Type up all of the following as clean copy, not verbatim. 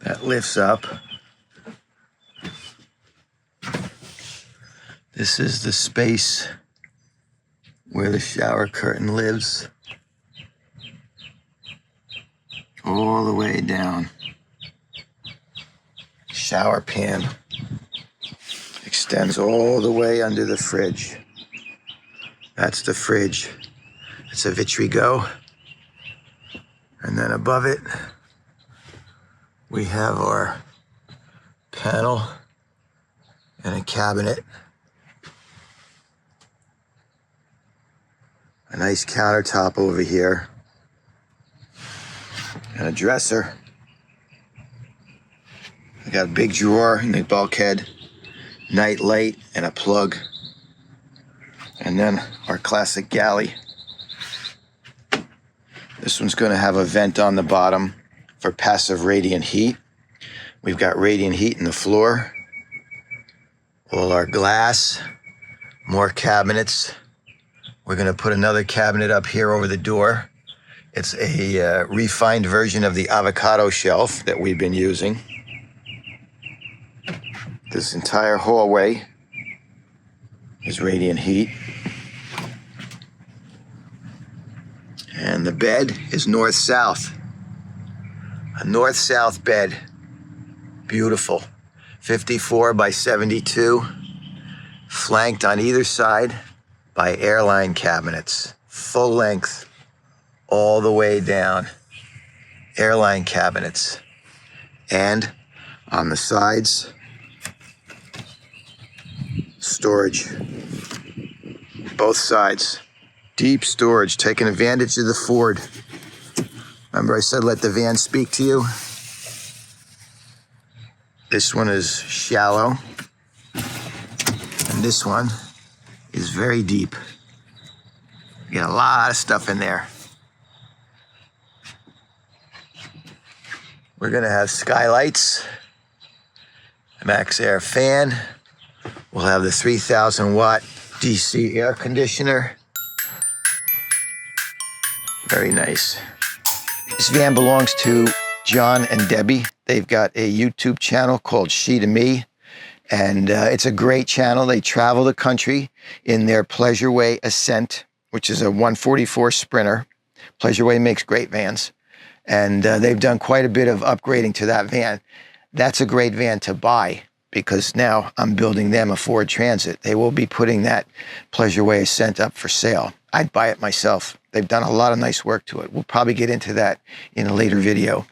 that lifts up. This is the space where the shower curtain lives, all the way down. Shower pan extends all the way under the fridge. That's the fridge. It's a Vitrigo. And then above it, we have our panel and a cabinet. A nice countertop over here. And a dresser. I got a big drawer in the bulkhead, night light, and a plug. And then our classic galley. This one's going to have a vent on the bottom for passive radiant heat. We've got radiant heat in the floor. All our glass, more cabinets. We're going to put another cabinet up here over the door. It's a refined version of the avocado shelf that we've been using. This entire hallway is radiant heat. And the bed is north-south. A north-south bed. Beautiful. 54 by 72. Flanked on either side by airline cabinets. Full length. All the way down. Airline cabinets. And on the sides, storage. Both sides. Deep storage, taking advantage of the Ford. Remember I said let the van speak to you? This one is shallow. And this one is very deep. You get a lot of stuff in there. We're gonna have skylights, a max air fan. We'll have the 3,000 watt DC air conditioner. Very nice. This van belongs to John and Debbie. They've got a YouTube channel called She to Me, and it's a great channel. They travel the country in their Pleasureway Ascent, which is a 144 Sprinter. Pleasureway makes great vans, and they've done quite a bit of upgrading to that van. That's a great van to buy because now I'm building them a Ford Transit. They will be putting that Pleasureway Ascent up for sale. I'd buy it myself. They've done a lot of nice work to it. We'll probably get into that in a later video.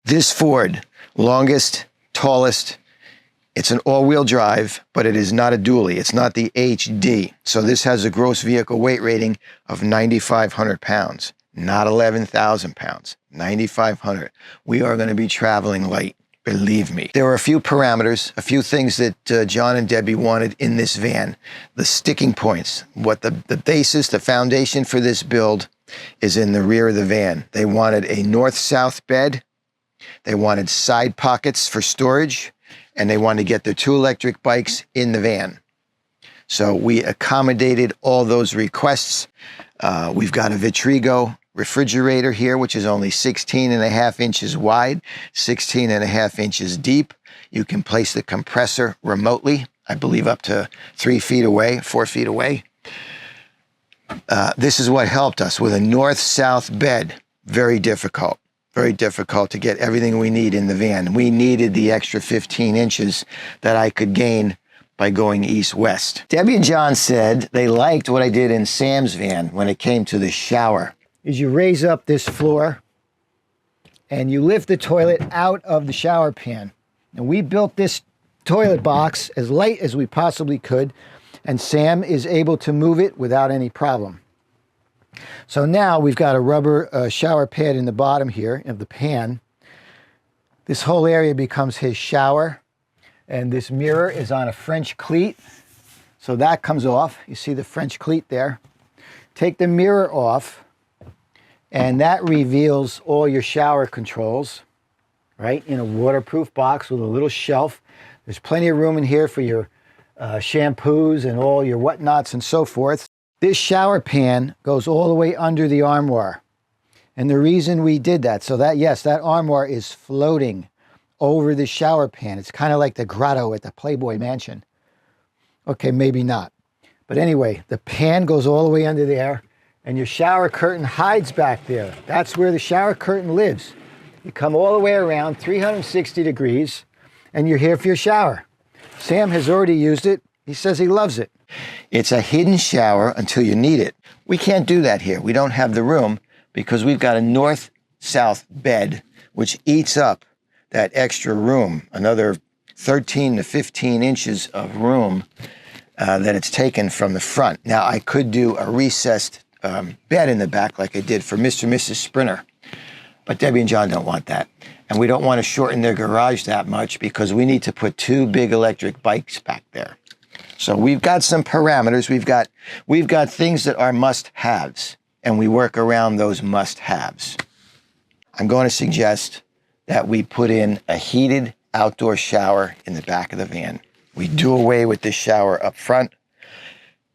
This Ford, longest, tallest, it's an all-wheel drive, but it is not a dually. It's not the HD. So this has a gross vehicle weight rating of 9,500 pounds, not 11,000 pounds, 9,500. We are going to be traveling light. Believe me. There were a few parameters, a few things that John and Debbie wanted in this van. The sticking points, what the basis, the foundation for this build is in the rear of the van. They wanted a north-south bed. They wanted side pockets for storage, and they wanted to get their 2 electric bikes in the van. So we accommodated all those requests. We've got a Vitrigo refrigerator here, which is only 16.5 inches wide, 16.5 inches deep. You can place the compressor remotely, I believe up to 3 feet away, 4 feet away. This is what helped us with a north-south bed. Very difficult to get everything we need in the van. We needed the extra 15 inches that I could gain by going east-west. Debbie and John said they liked what I did in Sam's van when it came to the shower. Is you raise up this floor and you lift the toilet out of the shower pan. And we built this toilet box as light as we possibly could, and Sam is able to move it without any problem. So now we've got a rubber shower pad in the bottom here of the pan. This whole area becomes his shower, and this mirror is on a French cleat. So that comes off. You see the French cleat there. Take the mirror off, and that reveals all your shower controls, right, in a waterproof box with a little shelf. There's plenty of room in here for your shampoos and all your whatnots and so forth. This shower pan goes all the way under the armoire. And the reason we did that, so that, yes, that armoire is floating over the shower pan. It's kind of like the grotto at the Playboy Mansion. Okay, maybe not. But anyway, the pan goes all the way under there, and your shower curtain hides back there. That's where the shower curtain lives. You come all the way around 360 degrees, and you're here for your shower. Sam has already used it. He says he loves it. It's a hidden shower until you need it. We can't do that here. We don't have the room because we've got a north-south bed, which eats up that extra room, another 13 to 15 inches of room that it's taken from the front. Now, I could do a recessed bed in the back like I did for Mr. and Mrs. Sprinter, but Debbie and John don't want that. And we don't want to shorten their garage that much because we need to put 2 big electric bikes back there. So we've got some parameters. We've got things that are must-haves, and we work around those must-haves. I'm going to suggest that we put in a heated outdoor shower in the back of the van. We do away with this shower up front.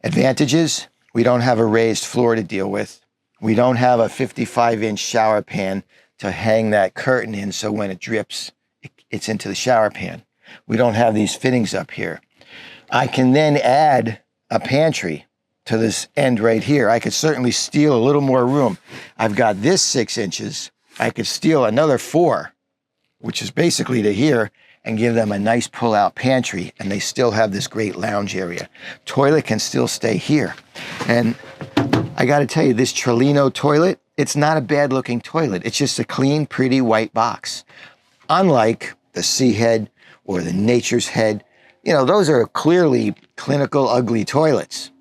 Advantages: we don't have a raised floor to deal with. We don't have a 55-inch shower pan to hang that curtain in so when it drips, it's into the shower pan. We don't have these fittings up here. I can then add a pantry to this end right here. I could certainly steal a little more room. I've got this 6 inches. I could steal another 4, which is basically to here, and give them a nice pull-out pantry, and they still have this great lounge area. Toilet can still stay here. And I got to tell you, this Trolino toilet, it's not a bad-looking toilet. It's just a clean, pretty white box. Unlike the Sea Head or the Nature's Head, you know, those are clearly clinical, ugly toilets.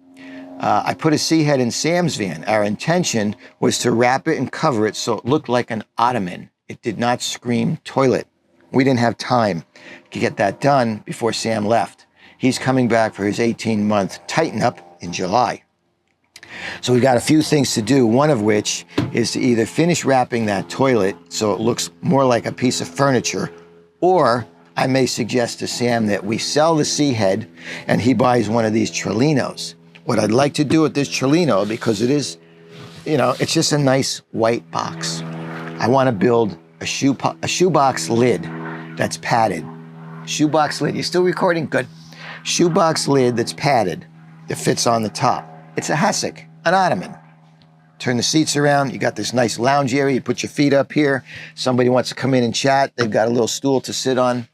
I put a Sea Head in Sam's van. Our intention was to wrap it and cover it so it looked like an ottoman. It did not scream toilet. We didn't have time to get that done before Sam left. He's coming back for his 18-month tighten-up in July. So we got a few things to do, one of which is to either finish wrapping that toilet so it looks more like a piece of furniture, or I may suggest to Sam that we sell the Sea Head and he buys one of these Trolinos. What I'd like to do with this Trolino, because it is, you know, it's just a nice white box. I want to build a shoebox lid that's padded. Shoebox lid. You still recording? Good. Shoebox lid that's padded that fits on the top. It's a hassock, an ottoman. Turn the seats around. You got this nice lounge area. You put your feet up here. Somebody wants to come in and chat. They've got a little stool to sit on.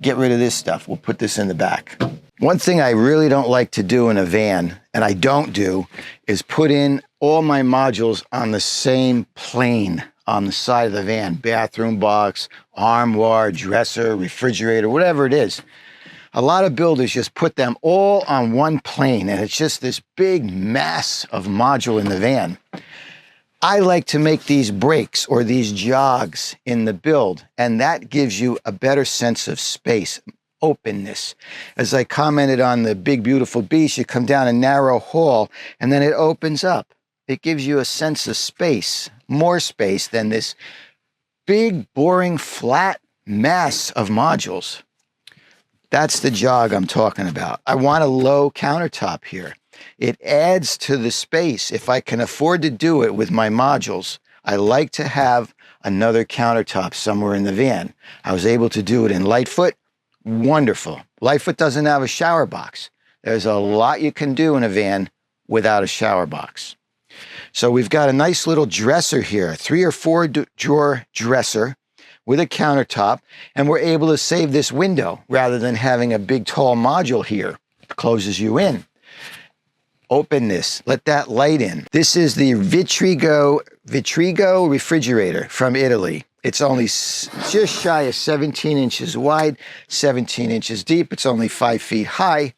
Get rid of this stuff. We'll put this in the back. One thing I really don't like to do in a van, and I don't do, is put in all my modules on the same plane on the side of the van. Bathroom box, armoire, dresser, refrigerator, whatever it is. A lot of builders just put them all on one plane, and it's just this big mass of module in the van. I like to make these breaks or these jogs in the build, and that gives you a better sense of space, openness. As I commented on the Big Beautiful Beast, you come down a narrow hall, and then it opens up. It gives you a sense of space, more space than this big, boring, flat mass of modules. That's the jog I'm talking about. I want a low countertop here. It adds to the space. If I can afford to do it with my modules, I like to have another countertop somewhere in the van. I was able to do it in Lightfoot. Wonderful. Lightfoot doesn't have a shower box. There's a lot you can do in a van without a shower box. So we've got a nice little dresser here, 3 or 4 drawer dresser with a countertop, and we're able to save this window rather than having a big tall module here. It closes you in. Openness, let that light in. This is the Vitrigo refrigerator from Italy. It's only just shy of 17 inches wide, 17 inches deep. It's only 5 feet high.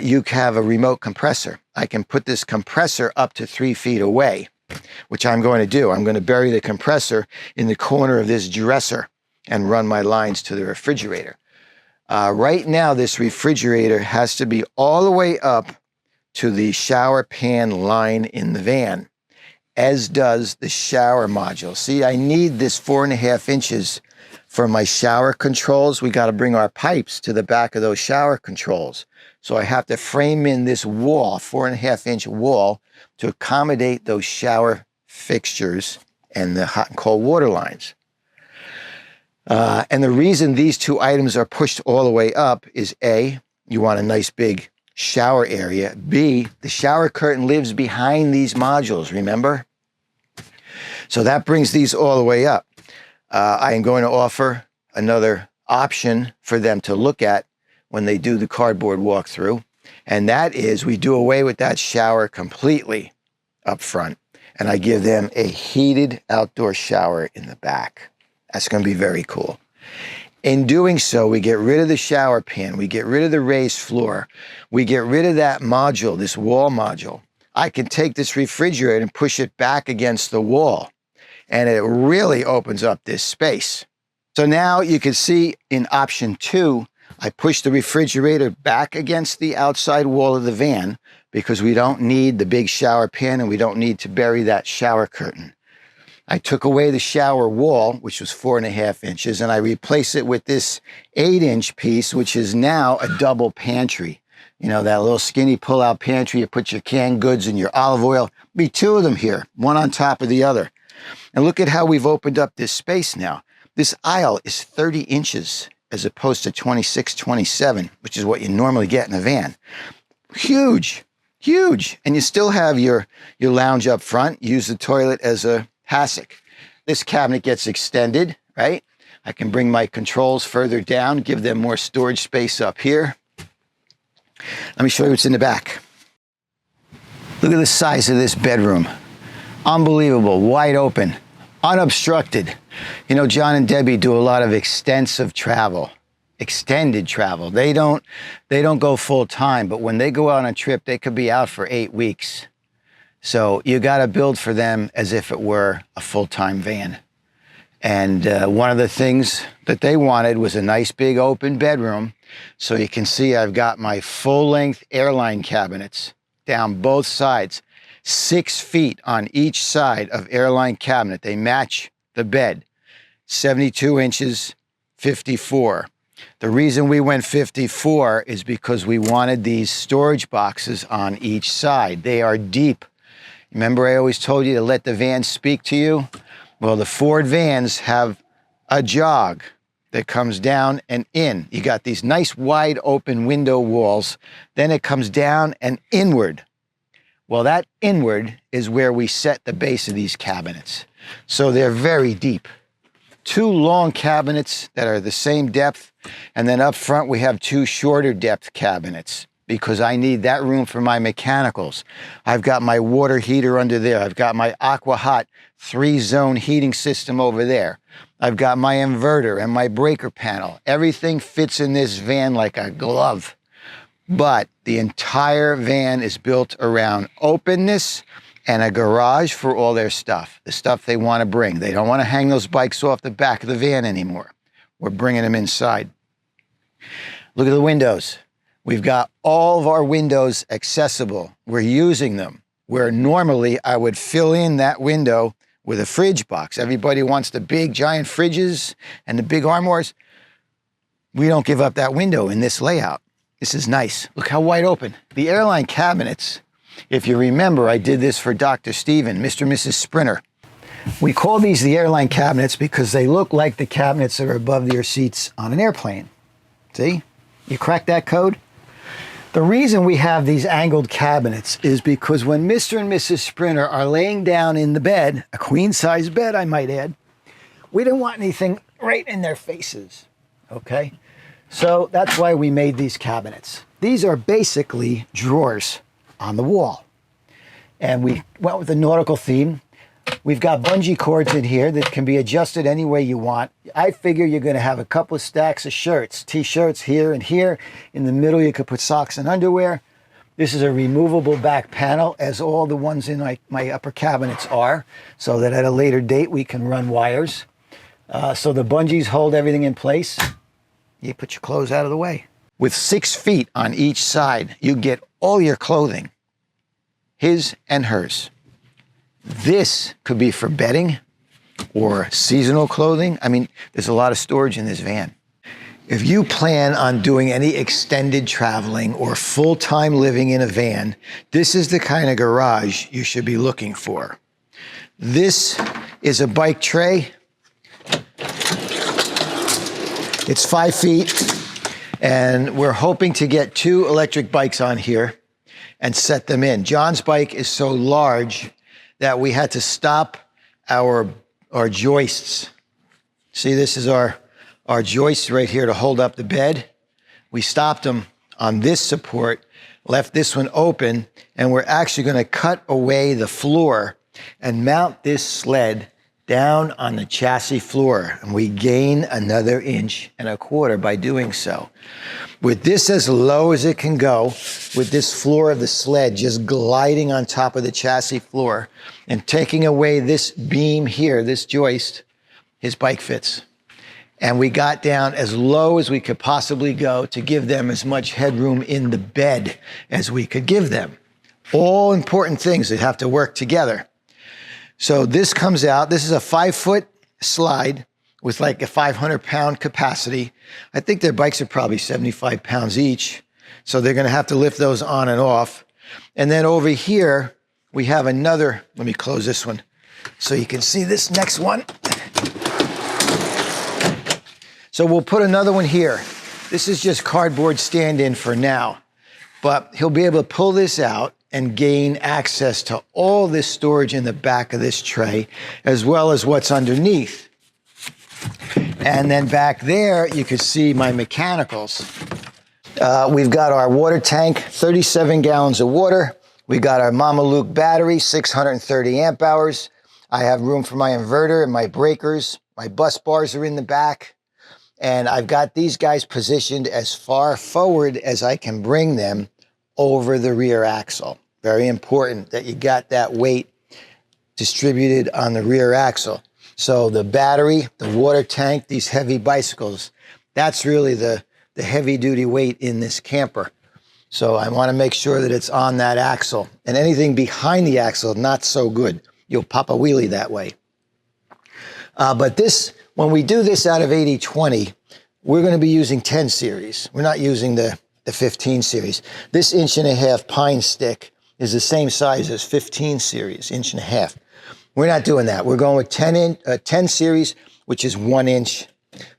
You have a remote compressor. I can put this compressor up to 3 feet away, which I'm going to do. I'm going to bury the compressor in the corner of this dresser and run my lines to the refrigerator. Right now, this refrigerator has to be all the way up to the shower pan line in the van, as does the shower module. See, I need this 4.5 inches for my shower controls. We got to bring our pipes to the back of those shower controls. So I have to frame in this wall, 4.5 inch wall, to accommodate those shower fixtures and the hot and cold water lines. And the reason these two items are pushed all the way up is A, you want a nice big shower area. B, the shower curtain lives behind these modules, remember? So that brings these all the way up. I am going to offer another option for them to look at when they do the cardboard walkthrough. And that is we do away with that shower completely up front. And I give them a heated outdoor shower in the back. That's going to be very cool. In doing so, we get rid of the shower pan. We get rid of the raised floor. We get rid of that module, this wall module. I can take this refrigerator and push it back against the wall. And it really opens up this space. So now you can see in option 2, I push the refrigerator back against the outside wall of the van because we don't need the big shower pan and we don't need to bury that shower curtain. I took away the shower wall, which was 4.5 inches, and I replaced it with this 8-inch piece, which is now a double pantry. You know, that little skinny pull-out pantry, you put your canned goods and your olive oil. Be 2 of them here, one on top of the other. And look at how we've opened up this space now. This aisle is 30 inches as opposed to 26, 27, which is what you normally get in a van. Huge, huge. And you still have your lounge up front. Use the toilet as a hassock. This cabinet gets extended, right? I can bring my controls further down, give them more storage space up here. Let me show you what's in the back. Look at the size of this bedroom. Unbelievable, wide open, unobstructed. You know, John and Debbie do a lot of extensive travel, extended travel. They don't go full time, but when they go out on a trip, they could be out for 8 weeks. So you got to build for them as if it were a full-time van. And one of the things that they wanted was a nice big open bedroom. So you can see I've got my full-length airline cabinets down both sides, 6 feet on each side of airline cabinet. They match the bed, 72 inches, 54. The reason we went 54 is because we wanted these storage boxes on each side. They are deep. Remember I always told you to let the van speak to you? Well, the Ford vans have a jog that comes down and in. You got these nice wide open window walls. Then it comes down and inward. Well, that inward is where we set the base of these cabinets. So they're very deep. 2 long cabinets that are the same depth. And then up front, we have 2 shorter depth cabinets because I need that room for my mechanicals. I've got my water heater under there. I've got my Aqua Hot 3-zone heating system over there. I've got my inverter and my breaker panel. Everything fits in this van like a glove. But the entire van is built around openness and a garage for all their stuff, the stuff they want to bring. They don't want to hang those bikes off the back of the van anymore. We're bringing them inside. Look at the windows. We've got all of our windows accessible. We're using them. Where normally I would fill in that window with a fridge box. Everybody wants the big giant fridges and the big armoires. We don't give up that window in this layout. This is nice. Look how wide open. The airline cabinets, if you remember, I did this for Dr. Steven, Mr. and Mrs. Sprinter. We call these the airline cabinets because they look like the cabinets that are above your seats on an airplane. See? You crack that code? The reason we have these angled cabinets is because when Mr. and Mrs. Sprinter are laying down in the bed, a queen-size bed, I might add, we didn't want anything right in their faces, okay? So that's why we made these cabinets. These are basically drawers on the wall. And we went with the nautical theme. We've got bungee cords in here that can be adjusted any way you want. I figure you're going to have a couple of stacks of shirts, t-shirts here and here. In the middle, you could put socks and underwear. This is a removable back panel, as all the ones in my upper cabinets are, so that at a later date, we can run wires. So the bungees hold everything in place. You put your clothes out of the way. With 6 feet on each side, you get all your clothing, his and hers. This could be for bedding or seasonal clothing. I mean, there's a lot of storage in this van. If you plan on doing any extended traveling or full-time living in a van, this is the kind of garage you should be looking for. This is a bike tray. It's 5 feet, and we're hoping to get 2 electric bikes on here and set them in. John's bike is so large that we had to stop our joists. See, this is our joists right here to hold up the bed. We stopped them on this support, left this one open, and we're actually going to cut away the floor and mount this sled down on the chassis floor. And we gain another 1.25 inches by doing so. With this as low as it can go, with this floor of the sled just gliding on top of the chassis floor and taking away this beam here, this joist, his bike fits. And we got down as low as we could possibly go to give them as much headroom in the bed as we could give them. All important things that have to work together. So this comes out. This is a 5-foot slide with like a 500-pound capacity. I think their bikes are probably 75 pounds each. So they're going to have to lift those on and off. And then over here, we have another. Let me close this one so you can see this next one. So we'll put another one here. This is just cardboard stand-in for now, but he'll be able to pull this out and gain access to all this storage in the back of this tray, as well as what's underneath. And then back there, you can see my mechanicals. We've got our water tank, 37 gallons of water. We got our Mama Luke battery, 630 amp hours. I have room for my inverter and my breakers. My bus bars are in the back. And I've got these guys positioned as far forward as I can bring them over the rear axle. Very important that you got that weight distributed on the rear axle. So the battery, the water tank, these heavy bicycles, that's really the heavy duty weight in this camper. So I want to make sure that it's on that axle. And anything behind the axle, not so good. You'll pop a wheelie that way. But this, when we do this out of 80/20, we're going to be using 10 series. We're not using the 15 series. This 1.5 inch pine stick is the same size as 15 series, 1.5 inches. We're not doing that. We're going with 10 series, which is 1 inch.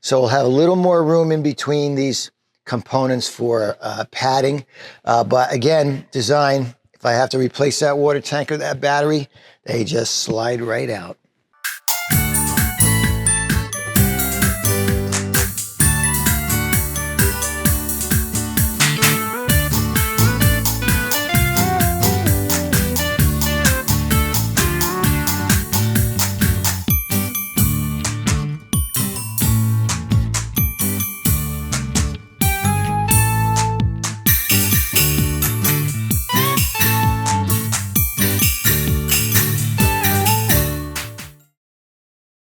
So we'll have a little more room in between these components for padding. But again, design, if I have to replace that water tank or that battery, they just slide right out.